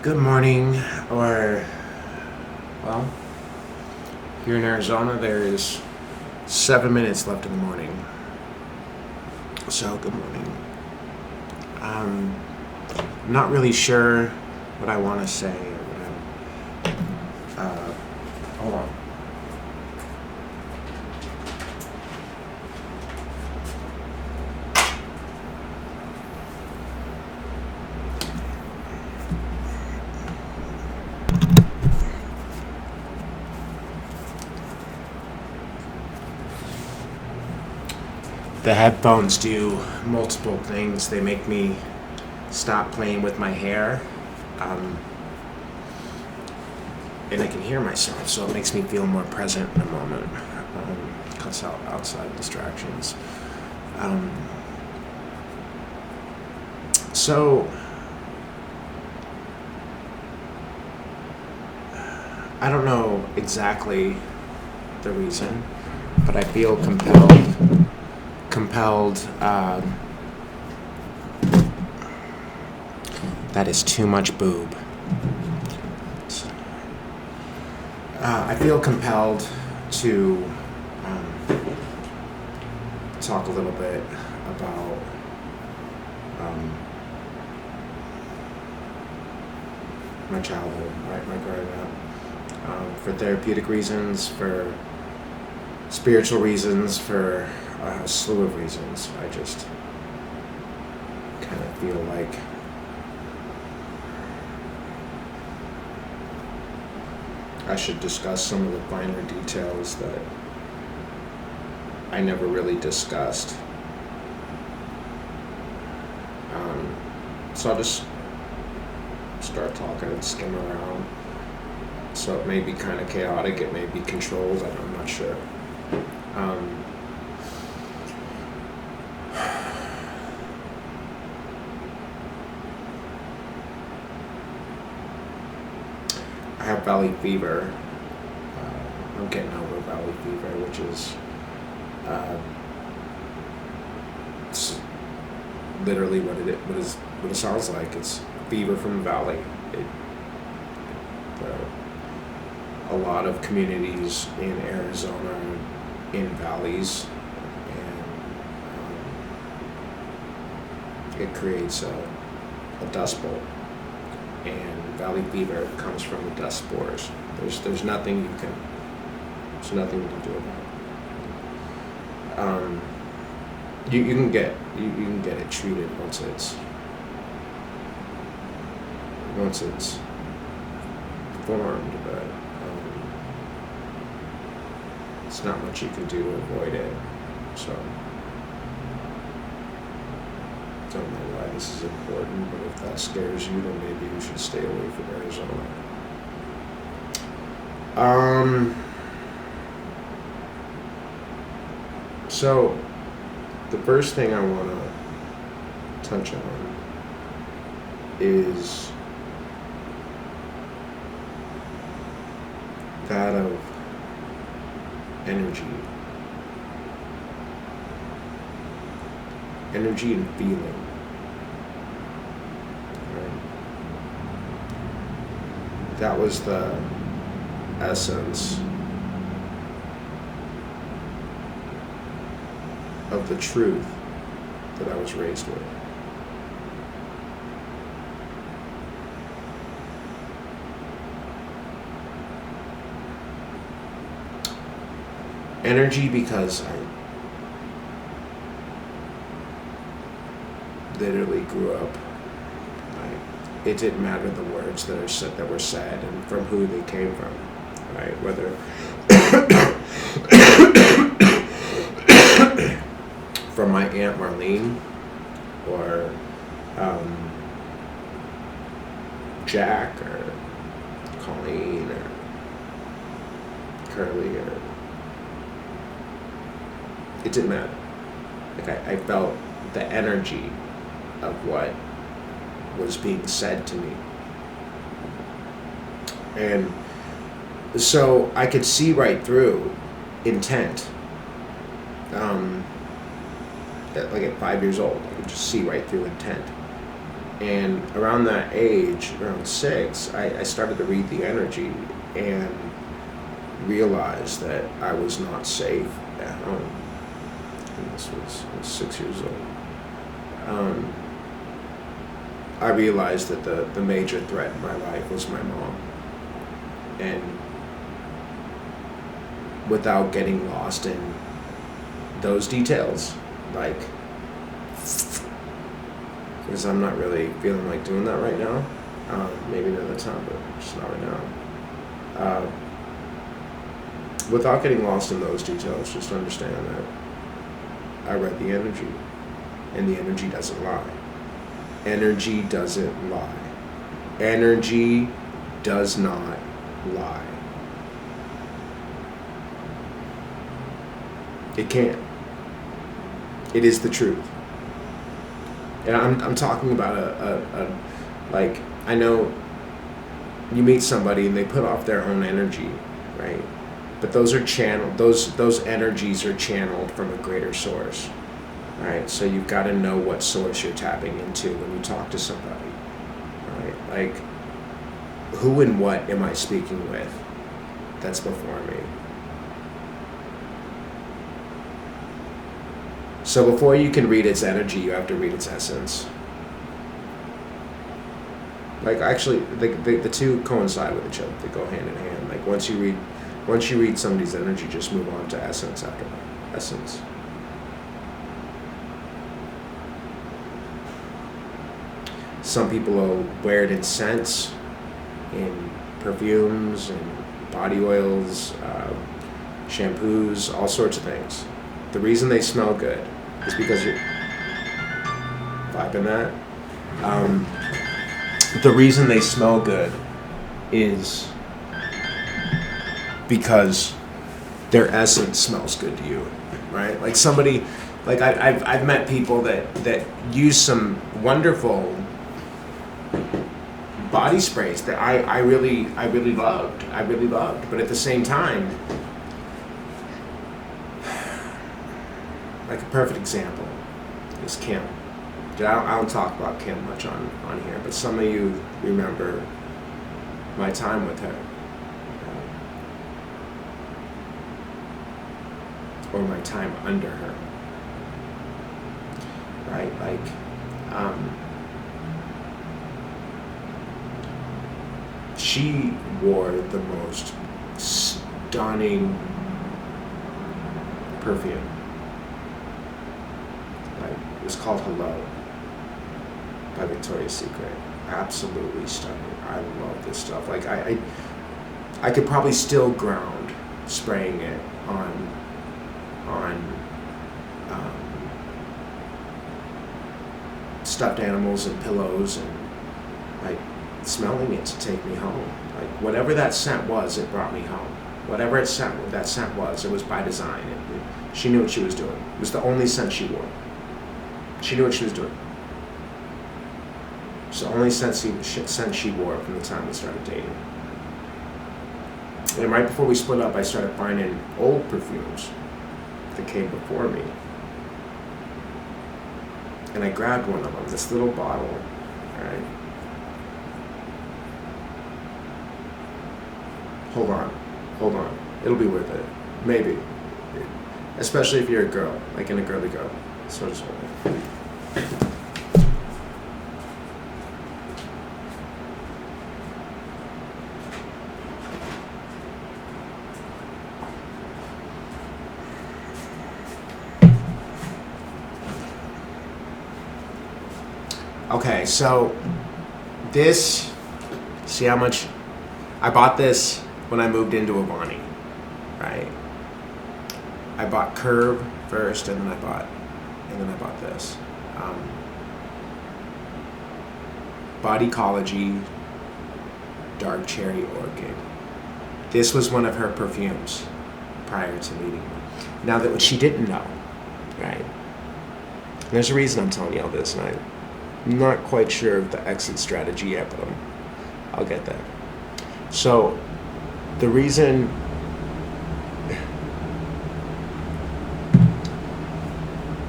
Good morning, or, well, here in Arizona, there is 7 minutes left in the morning. So, good morning. Um, I'm not really sure what I want to say. Hold on. The headphones do multiple things. They make me stop playing with my hair, um, and I can hear myself, so it makes me feel more present in the moment. Cuts out outside distractions. Um, so, I don't know exactly the reason, but I feel compelled. That is too much boob. I feel compelled to talk a little bit about my childhood, my growing up, for therapeutic reasons, for spiritual reasons, for a slew of reasons. I just kind of feel like I should discuss some of the finer details that I never really discussed. So I'll just start talking and skim around. So it may be kind of chaotic, it may be controlled, I'm not sure. I have valley fever. I'm getting over valley fever, which is it's literally what it sounds like. It's fever from the valley. A lot of communities in Arizona are in valleys, and it creates a dust bowl. And valley fever comes from the dust spores. There's nothing you can do about it. You can get it treated once it's formed, but it's not much you can do to avoid it. So don't know why this is important, but if that scares you, then maybe you should stay away from Arizona. So the first thing I want to touch on is that of energy and feeling. Right? That was the essence of the truth that I was raised with. Energy, because I literally grew up. It didn't matter the words that were said and from who they came from, right? Whether from my Aunt Marlene or Jack or Colleen or Curly, or it didn't matter. Like I felt the energy of what was being said to me. And so I could see right through intent. At 5 years old, I could just see right through intent. And around that age, around 6, I started to read the energy and realized that I was not safe at home. And this was, I was 6 years old. I realized that the major threat in my life was my mom. And without getting lost in those details, like, because I'm not really feeling like doing that right now. Maybe another time, but just not right now. Without getting lost in those details, just understand that I read the energy, and the energy doesn't lie. Energy doesn't lie. Energy does not lie. It can't. It is the truth. And I'm talking about a like, I know you meet somebody and they put off their own energy, right? But those are channeled, those energies are channeled from a greater source, right? So you've got to know what source you're tapping into when you talk to somebody, right? Like, who and what am I speaking with that's before me? So before you can read its energy, you have to read its essence. Like, actually, the two coincide with each other. They go hand in hand. Like, once you read somebody's energy, just move on to essence after that. Essence. Some people will wear it in scents, in perfumes, in body oils, shampoos, all sorts of things. The reason they smell good is because you're vibing that. The reason they smell good is because their essence smells good to you, right? Like somebody, like I've met people that use some wonderful body sprays that I really loved. But at the same time, like a perfect example is Kim. I don't talk about Kim much on here, but some of you remember my time with her. Or my time under her. Right? Like, she wore the most stunning perfume. Like, it was called Hello by Victoria's Secret. Absolutely stunning. I love this stuff. Like, I could probably still ground spraying it on stuffed animals and pillows, and like smelling it to take me home. Like, whatever that scent was, it brought me home. Whatever that scent was, it was by design. She knew what she was doing. It was the only scent she wore. She knew what she was doing. It's the only scent she wore from the time we started dating. And right before we split up, I started finding old perfumes that came before me. And I grabbed one of them, this little bottle, alright? Hold on. It'll be worth it. Maybe. Especially if you're a girl, like in a girly girl. So just hold it. Okay, so this, see how much, I bought this when I moved into Avani, right? I bought Curve first, and then I bought this. Bodycology Dark Cherry Orchid. This was one of her perfumes prior to meeting me. Now, that what she didn't know, right? And there's a reason I'm telling you all this, and I'm not quite sure of the exit strategy yet, but I'll get there. So, the reason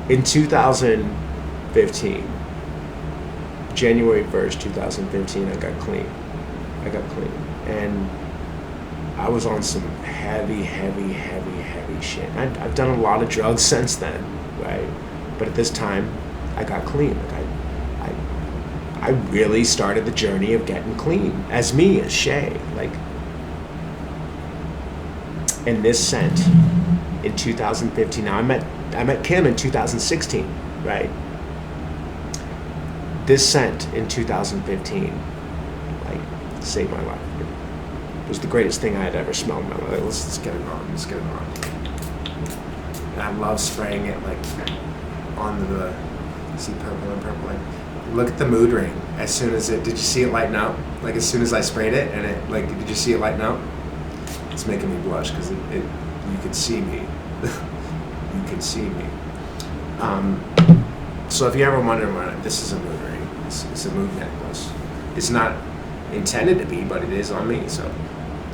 in 2015, January 1st, 2015, I got clean. And I was on some heavy shit. I've done a lot of drugs since then, right? But at this time, I got clean. I really started the journey of getting clean as me, as Shay. And this scent in 2015. Now I met Kim in 2016, right? This scent in 2015, saved my life. It was the greatest thing I had ever smelled in my life. Let's get it on. And I love spraying it on the see purple and purple. Look at the mood ring. As soon as did you see it lighten up? As soon as I sprayed it, and did you see it lighten up? It's making me blush because you can see me. You can see me. So if you ever wonder, this is a mood ring. It's a mood necklace. It's not intended to be, but it is on me. So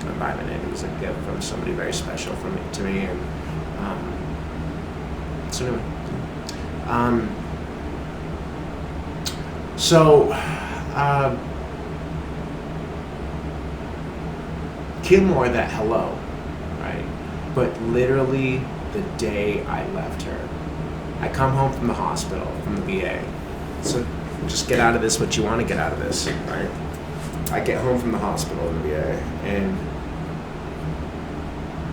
I'm buying it. It was a gift from somebody very special to me. And so anyway. Kim wore that hello, right? But literally the day I left her, I come home from the hospital, from the VA. So just get out of this what you want to get out of this, right? I get home from the hospital in the VA, and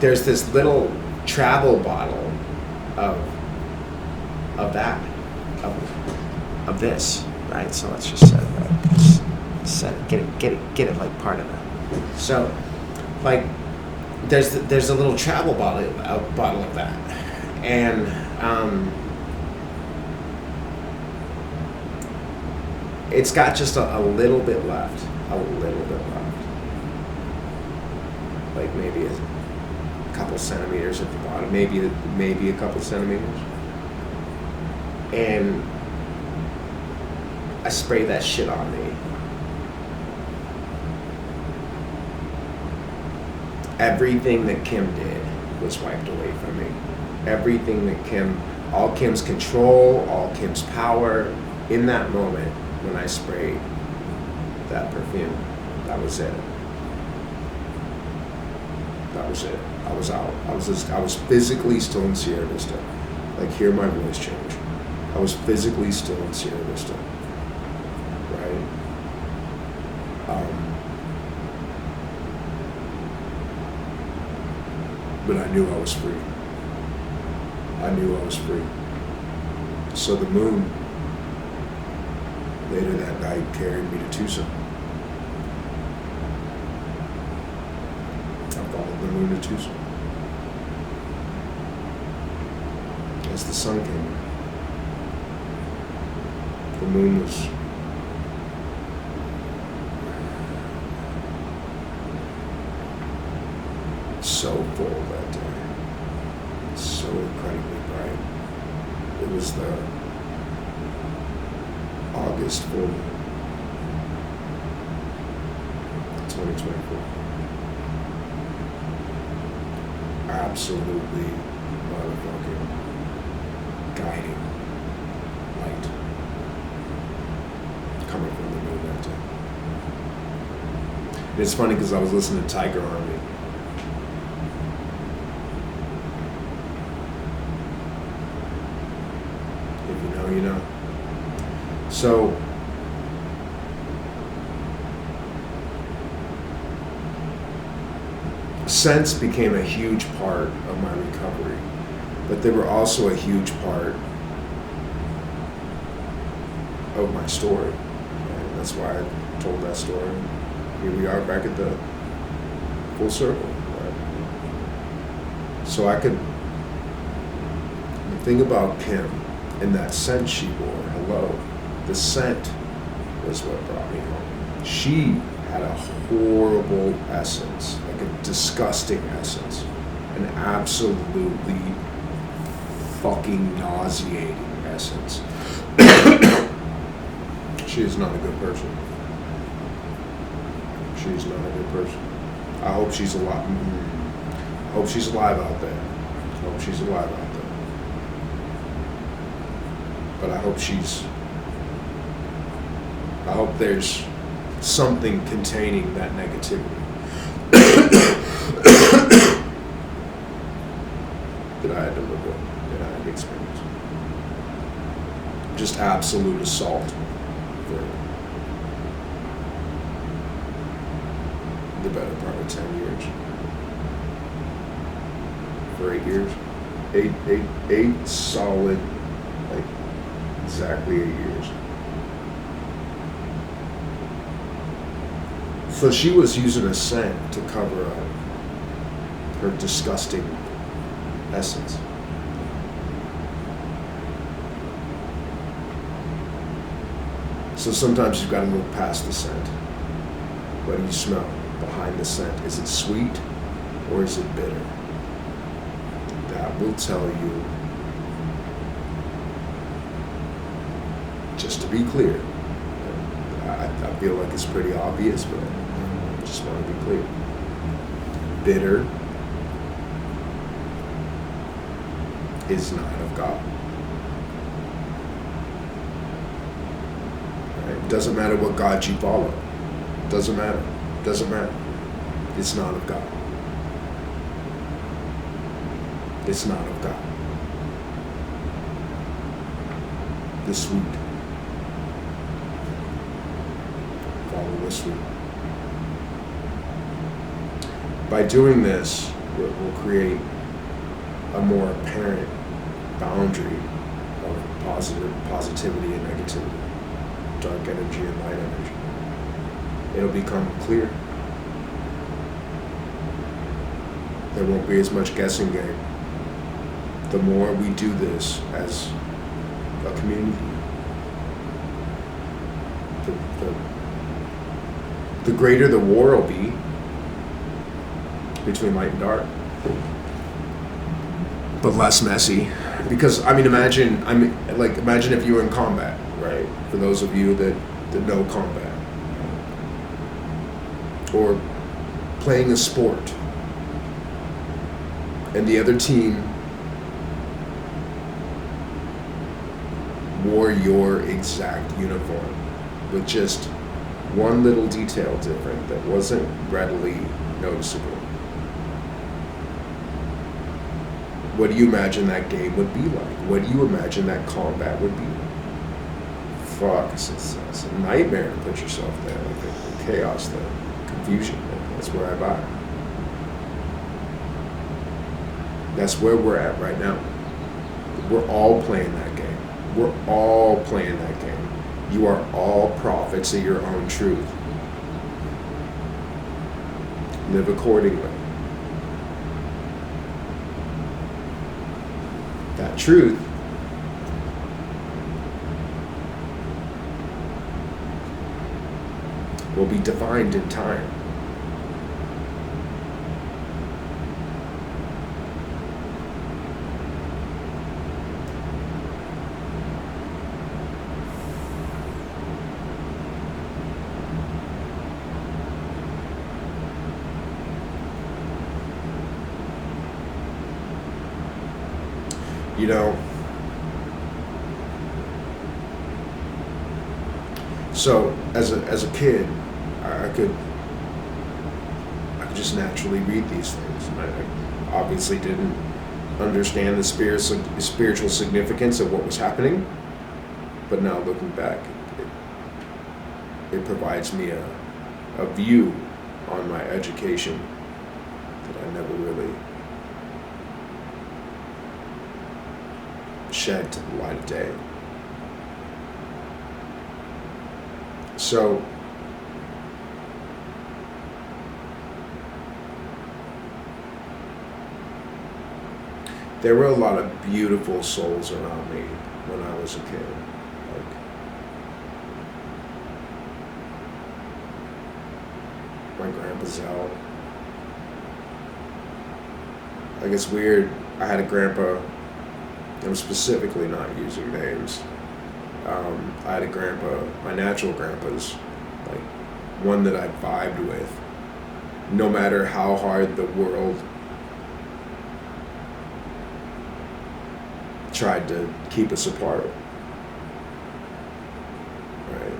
there's this little travel bottle of this, right? So let's just set it, get it part of it. So there's a little travel bottle of that, and it's got just a little bit left, maybe a couple centimeters at the bottom, maybe a couple centimeters, and I spray that shit on me. Everything that Kim did was wiped away from me. Everything that all Kim's control, all Kim's power, in that moment when I sprayed that perfume, that was it. That was it. I was out. I was physically still in Sierra Vista. Hear my voice change. I was physically still in Sierra Vista. Right? But I knew I was free. So the moon later that night carried me to Tucson. I followed the moon to Tucson. As the sun came in, the moon was so full that day, so incredibly bright. It was the August full moon, 2024. Absolutely motherfucking guiding light coming from the moon that day. And it's funny because I was listening to Tiger Army. If you know, you know. So scents became a huge part of my recovery, but they were also a huge part of my story. And that's why I told that story. Here we are back at the full circle. Right? So the thing about Kim and that scent she wore, hello, the scent was what brought me home. She had a horrible essence, a disgusting essence, an absolutely fucking nauseating essence. She is not a good person. She is not a good person. I hope she's alive. I hope she's alive out there. I hope she's alive out there. But I hope she's I hope there's something containing that negativity that I had to live with, that I had to experience. Just absolute assault for the better part of 10 years. For 8 years. Eight solid, like, exactly 8 years. So she was using a scent to cover up her disgusting essence. So sometimes you've got to look past the scent. What do you smell behind the scent? Is it sweet or is it bitter? That will tell you, just to be clear, I feel like it's pretty obvious, but I just want to be clear. Bitter is not of God. Right? Doesn't matter what God you follow. Doesn't matter. Doesn't matter. It's not of God. It's not of God. The sweet. Follow the sweet. By doing this, we'll create a more apparent boundary of positivity and negativity, dark energy and light energy. It'll become clear. There won't be as much guessing game. The more we do this as a community, the greater the war will be between light and dark, but less messy. Because imagine if you were in combat, right? For those of you that know combat, or playing a sport, and the other team wore your exact uniform with just one little detail different that wasn't readily noticeable. What do you imagine that game would be like? What do you imagine that combat would be like? Fuck, it's a nightmare to put yourself there. Like the chaos, the confusion. That's where I buy. That's where we're at right now. We're all playing that game. We're all playing that game. You are all prophets of your own truth. Live accordingly. That truth will be defined in time. You know, so as a kid, I could just naturally read these things. I obviously didn't understand the spiritual significance of what was happening, but now looking back, it provides me a view on my education that I never really shed to the light of day. So there were a lot of beautiful souls around me when I was a kid. Like my Grandpa Zell. Like, it's weird. I had a grandpa. I'm specifically not using names. I had a grandpa, my natural grandpas, like one that I vibed with, no matter how hard the world tried to keep us apart. Right?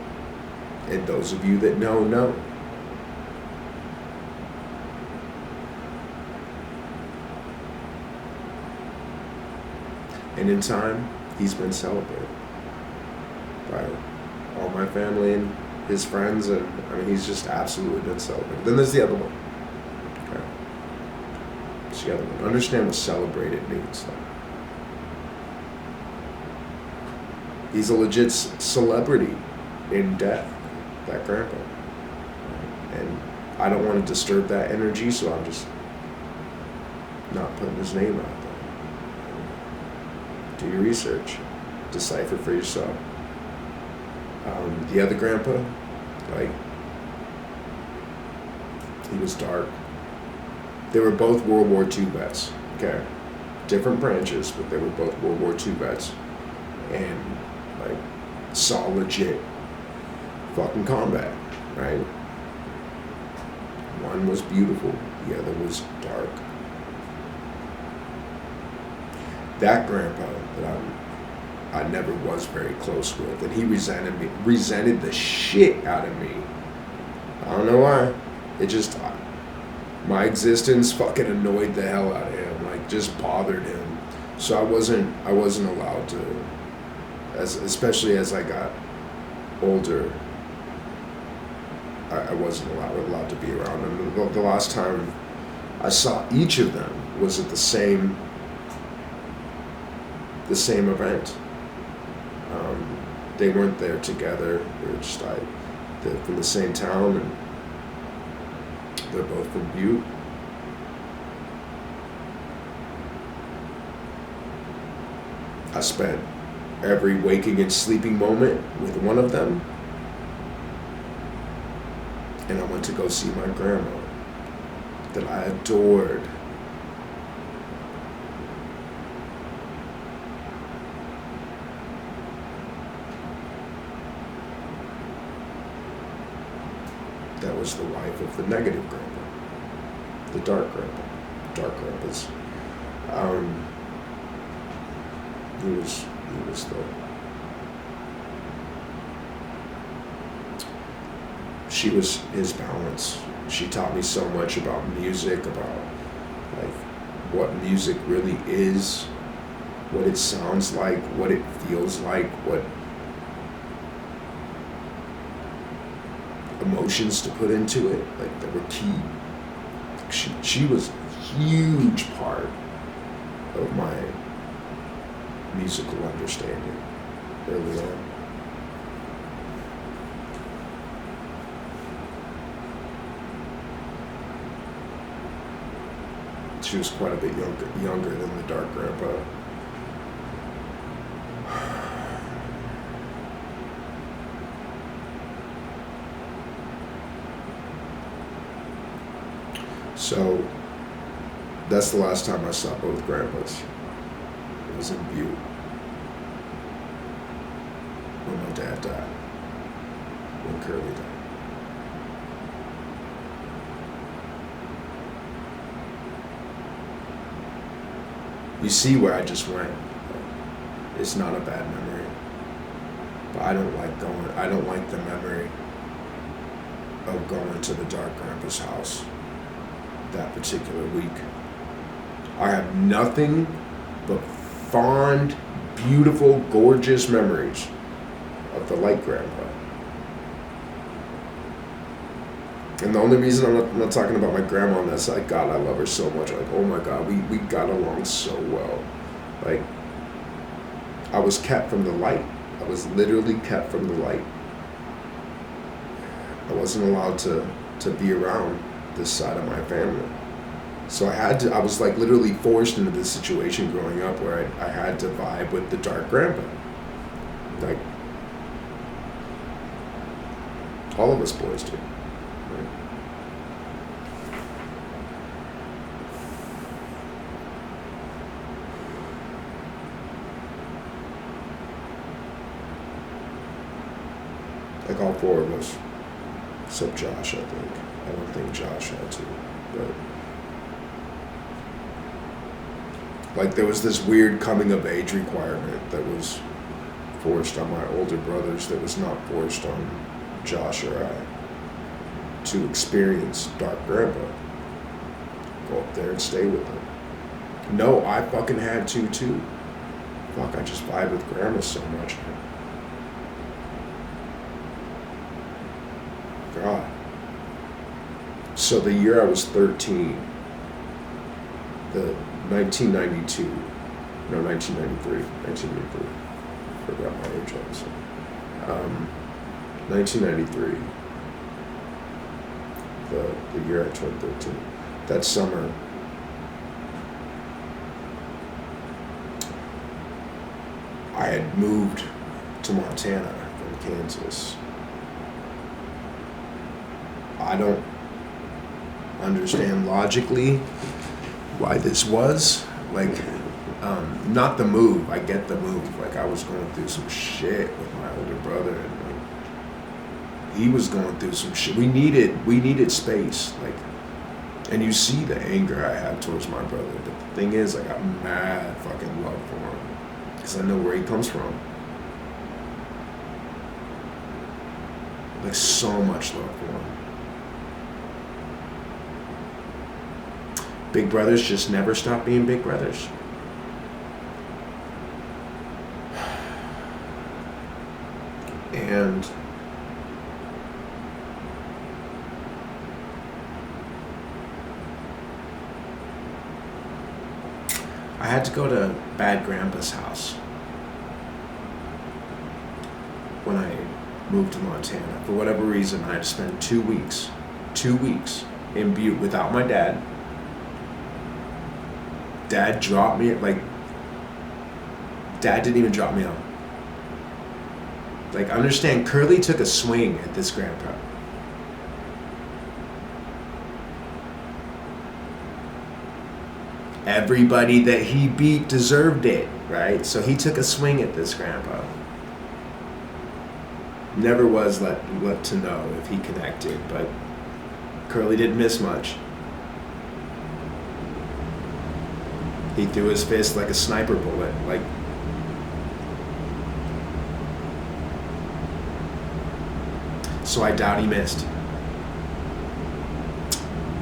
And those of you that know. And in time, he's been celebrated by all my family and his friends, and I mean, he's just absolutely been celebrated. Then there's the other one. Okay. It's the other one. Understand what celebrated means. He's a legit celebrity in death, that grandpa. And I don't want to disturb that energy, so I'm just not putting his name out there. Do your research. Decipher for yourself. The other grandpa, like, he was dark. They were both World War II vets, okay? Different branches, but they were both World War II vets. And, like, saw legit fucking combat, right? One was beautiful, the other was dark. That grandpa that I never was very close with, and he resented the shit out of me. I don't know why. It just, my existence fucking annoyed the hell out of him, like just bothered him. So I wasn't allowed to, especially as I got older, I wasn't allowed to be around them. The last time I saw each of them was at the same event. They weren't there together. They were just they're from the same town, and they're both from Butte. I spent every waking and sleeping moment with one of them, and I went to go see my grandma that I adored. That was the wife of the negative grandpa, the dark grandpa, dark grandpas. He was she was his balance. She taught me so much about music, about like what music really is, what it sounds like, what it feels like, what emotions to put into it, like that were key. She was a huge part of my musical understanding early on. She was quite a bit younger than the dark grandpa. So that's the last time I saw both grandpas. It was in Butte when my dad died, when Curly died. You see where I just went. It's not a bad memory, but I don't like the memory of going to the dark grandpa's house that particular week. I have nothing but fond, beautiful, gorgeous memories of the light grandpa. And the only reason I'm not talking about my grandma on that side, God, I love her so much. Like, oh my God, we got along so well. Like, I was kept from the light. I was literally kept from the light. I wasn't allowed to be around this side of my family. So I was like literally forced into this situation growing up where I had to vibe with the dark grandpa. Like, all of us boys do. Right? Like all four of us, except Josh, I think. I don't think Josh had to, but like there was this weird coming of age requirement that was forced on my older brothers that was not forced on Josh or I, to experience Dark Grandpa. Go up there and stay with him. No, I fucking had to too. Fuck, I just vibe with Grandma so much. God. So the year I was 13, the 1993, 1993. Forgot my age, obviously. 1993, the year I turned 13. That summer, I had moved to Montana from Kansas. I don't understand logically why this was. Like, not the move. I get the move. Like, I was going through some shit with my older brother, and like, he was going through some shit. We needed space. Like, and you see the anger I have towards my brother. But the thing is, I got mad fucking love for him because I know where he comes from. Like, so much love for him. Big brothers just never stop being big brothers. And I had to go to Bad Grandpa's house when I moved to Montana. For whatever reason, I had to spend 2 weeks in Butte without my dad. Dad dropped me, like, Dad didn't even drop me off. Like, understand, Curly took a swing at this grandpa. Everybody that he beat deserved it, right? So he took a swing at this grandpa. Never was let to know if he connected, but Curly didn't miss much. He threw his fist like a sniper bullet, like. So I doubt he missed.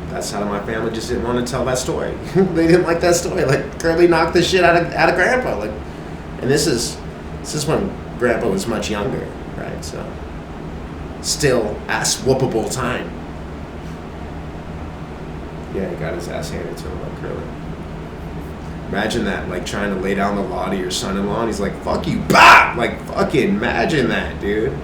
That side of my family just didn't want to tell that story. They didn't like that story. Like, Curly knocked the shit out of Grandpa. Like, and this is when Grandpa was much younger, right? So, still ass-whoopable time. Yeah, he got his ass handed to him by Curly. Imagine that, like, trying to lay down the law to your son-in-law, and he's like, fuck you, bop! Like, fucking imagine that, dude.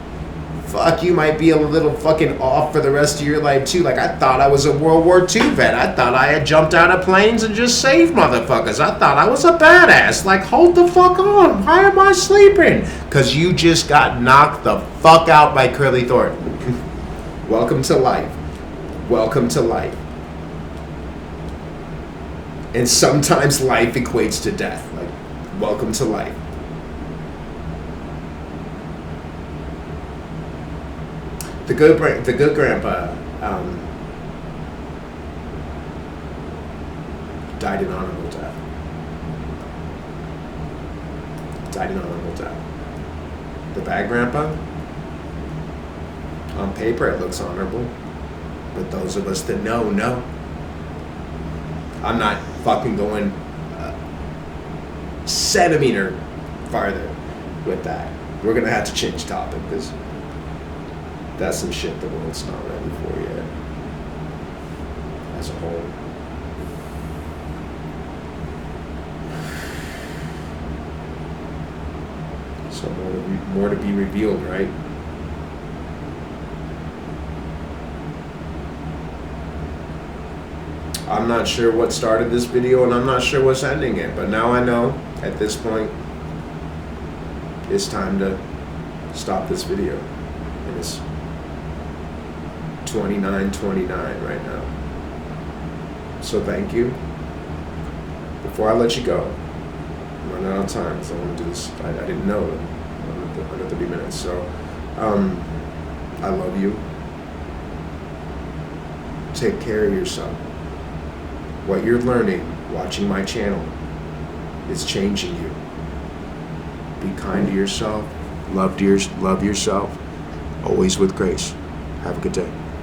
Fuck, you might be a little fucking off for the rest of your life, too. Like, I thought I was a World War II vet. I thought I had jumped out of planes and just saved motherfuckers. I thought I was a badass. Like, hold the fuck on. Why am I sleeping? Because you just got knocked the fuck out by Curly Thornton. Welcome to life. Welcome to life. And sometimes life equates to death. Like, welcome to life. The good grandpa died an honorable death. The bad grandpa, on paper it looks honorable, but those of us that know. I'm not fucking going a centimeter farther with that. We're gonna have to change topic because that's some shit the world's not ready for yet, as a whole. So more to be revealed, right? I'm not sure what started this video, and I'm not sure what's ending it, but now I know, at this point, it's time to stop this video. And it's 29:29 right now. So thank you. Before I let you go, I'm running out of time, so I want to do this. I didn't know under 30 minutes. So I love you. Take care of yourself. What you're learning watching my channel is changing you. Be kind to yourself. Love yourself. always with grace. Have a good day.